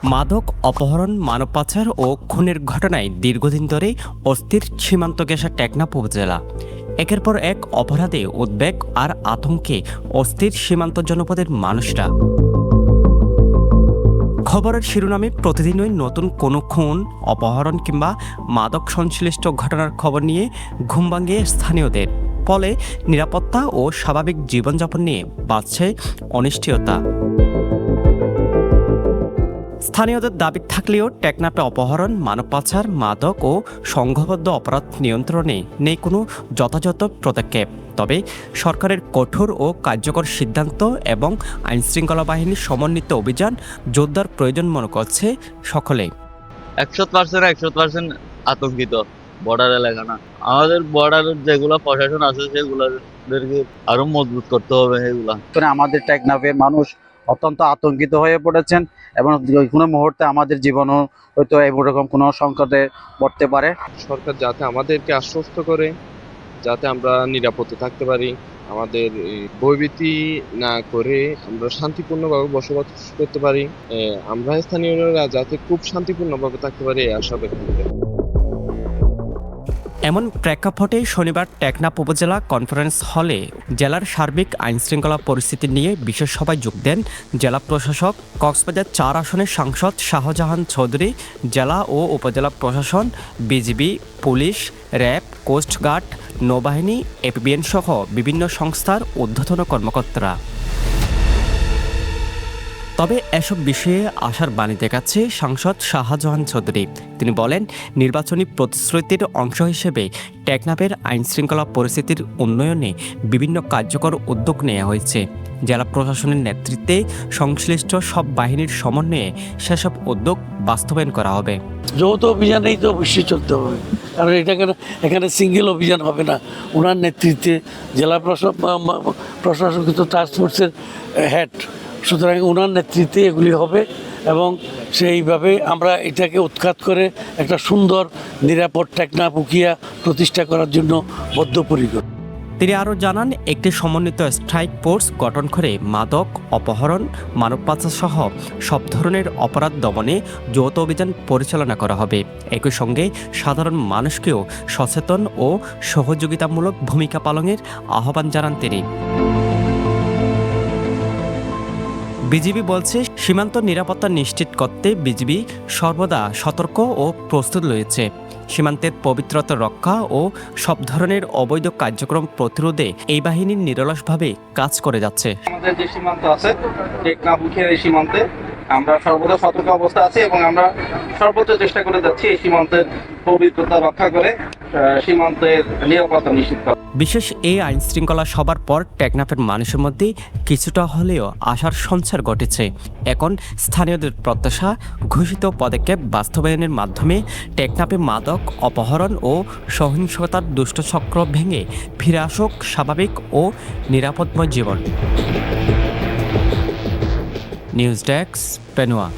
মাদক অপহরণ, মানব পাচার ও খুনের ঘটনায় দীর্ঘদিন ধরে অস্থির সীমান্ত ঘেঁষা টেকনাফ উপজেলা। একের পর এক অপরাধে উদ্বেগ আর আতঙ্কে অস্থির সীমান্ত জনপদের মানুষরা। খবরের শিরোনামে প্রতিদিনই নতুন কোনো খুন, অপহরণ কিংবা মাদক সংশ্লিষ্ট ঘটনার খবর নিয়ে ঘুম ভাঙিয়ে স্থানীয়দের। ফলে নিরাপত্তা ও স্বাভাবিক জীবনযাপন নিয়ে বাড়ছে অনিশ্চয়তা। স্থানীয়দের দাবি থাকলেও টেকনাফে অপহরণ, মানব পাচার, মাদক ও সংঘবদ্ধ অপরাধ নিয়ন্ত্রণে নেই কোনো যথাযথ পদক্ষেপ। তবে সরকারের কঠোর ও কার্যকর সিদ্ধান্ত এবং আইনশৃঙ্খলা বাহিনীর সমন্বিত অভিযান জোরদার প্রয়োজন মনে করছে সকলে। 100% আতঙ্কিত বর্ডার এলাকা না। আমাদের বর্ডারের যেগুলো প্রশাসন আছে সেগুলোদেরকে আরো মজবুত করতে হবে। এগুলা আমাদের টেকনাফের মানুষ অত্যন্ত আতঙ্কিত হয়ে পড়েছেন এবং কোনো মুহূর্তে আমাদের জীবনও হয়তো এরকম কোনো সংকটে পড়তে পারে। সরকার যাতে আমাদেরকে আশ্বস্ত করে, যাতে আমরা নিরাপদে থাকতে পারি, আমাদের ভয়ভীতি না করে আমরা শান্তিপূর্ণভাবে বসবাস করতে পারি, আমরা স্থানীয়রা যাতে খুব শান্তিপূর্ণভাবে থাকতে পারি এই আশা ব্যক্ত করি। এমন প্রেক্ষাপটে শনিবার টেকনাফ উপজেলা কনফারেন্স হলে জেলার সার্বিক আইনশৃঙ্খলা পরিস্থিতি নিয়ে বিশেষ সভায় যোগ দেন জেলা প্রশাসক, কক্সবাজার ৪ আসনের সাংসদ শাহজাহান চৌধুরী, জেলা ও উপজেলা প্রশাসন, বিজিবি, পুলিশ, র্যাব, কোস্টগার্ড, নৌবাহিনী, এপিবিএন সহ বিভিন্ন সংস্থার ঊর্ধ্বতন কর্মকর্তারা। তবে এসব বিষয়ে আশার বাণী দেখাচ্ছে সাংসদ শাহজাহান চৌধুরী। তিনি বলেন, নির্বাচনী প্রতিশ্রুতির অংশ হিসেবে টেকনাফের আইনশৃঙ্খলা পরিস্থিতির উন্নয়নে বিভিন্ন কার্যকর উদ্যোগ নেওয়া হয়েছে। জেলা প্রশাসনের নেতৃত্বে সংশ্লিষ্ট সব বাহিনীর সমন্বয়ে সেসব উদ্যোগ বাস্তবায়ন করা হবে। যৌথ অভিযানেই তো অবশ্যই চলতে হবে, কারণ এখানে সিঙ্গেল অভিযান হবে না। ওনার নেতৃত্বে জেলা প্রশাসন কিন্তু টাস্কফোর্সের হেড, সুতরাং ওনার নেতৃত্বে এগুলি হবে এবং সেইভাবে আমরা এটাকে উৎখাত করে একটা সুন্দর নিরাপদ টেকনাফ উকিয়া প্রতিষ্ঠা করার জন্য বদ্ধপরিকর। তিনি আরও জানান, একটি সমন্বিত স্ট্রাইক ফোর্স গঠন করে মাদক, অপহরণ, মানব পাচার সহ সব ধরনের অপরাধ দমনে যৌথ অভিযান পরিচালনা করা হবে। একই সঙ্গে সাধারণ মানুষকেও সচেতন ও সহযোগিতামূলক ভূমিকা পালনের আহ্বান জানান তিনি। বিজিবি বলছে, সীমান্ত নিরাপত্তা নিশ্চিত করতে বিজিবি সর্বদা সতর্ক ও প্রস্তুত রয়েছে। সীমান্তের পবিত্রতা রক্ষা ও সব ধরনের অবৈধ কার্যক্রম প্রতিরোধে এই বাহিনী নিরলসভাবে কাজ করে যাচ্ছে। আমাদের যে সীমান্ত আছে, টেকনাফ উখিয়ার এই সীমান্তে আমরা সর্বদা সতর্ক অবস্থা আছি এবং আমরা সর্বোচ্চ চেষ্টা করে যাচ্ছি এই সীমান্তের পবিত্রতা রক্ষা করে সীমান্তের নিরাপত্তা নিশ্চিত করা। বিশেষ এই আইন শৃঙ্খলা সবার পর টেকনাফের মানুষের মধ্যে কিছুটা হলেও আশার সঞ্চার ঘটেছে। এখন স্থানীয়দের প্রত্যাশা, ঘোষিত পদক্ষেপ বাস্তবায়নের মাধ্যমে টেকনাফে মাদক, অপহরণ ও সহিংসতার দুষ্টচক্র ভেঙে ফিরে আসুক স্বাভাবিক ও নিরাপদময় জীবন। News desk, পেনুয়া।